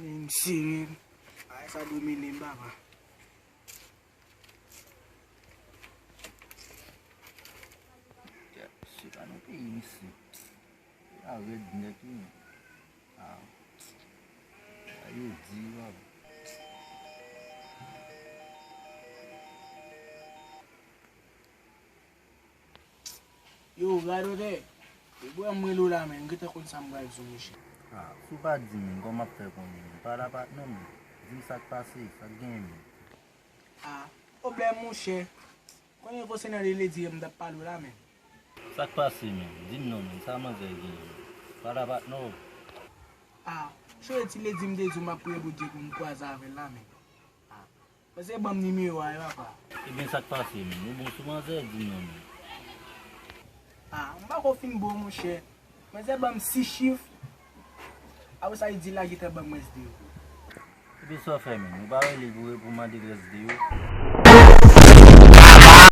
Msiri. Asa domine baba. Se pa nou pe isi. A ve dine ki. A yo di baba. Yo, Radòtè. E bo mwen lo la men, gete kon sa mga sou mouche. Ah, sou pa di men, kon ma fe kon men. Para pat non men. Di sak pase, sak gen men. Ah, problem mouche. Kon yon kose nan rele di M.B.E.D palo la men. Sak pase men, di non men, sa man ze gen men. Para pat non. Ah, chou eti le di mde zou ma pouye bouje kou mkwa zave la men. Ah, pase bam ni mi wa yon pa. E ben sak pase men, nou bon souman ze di non men. Ah, mba ko fin bo mouche. Mwen se bam 6 chif. A ou sa yi di la gite bam mwes di yo. E ben so fe men, nou ba wè li vouwe pou ma di res di yo.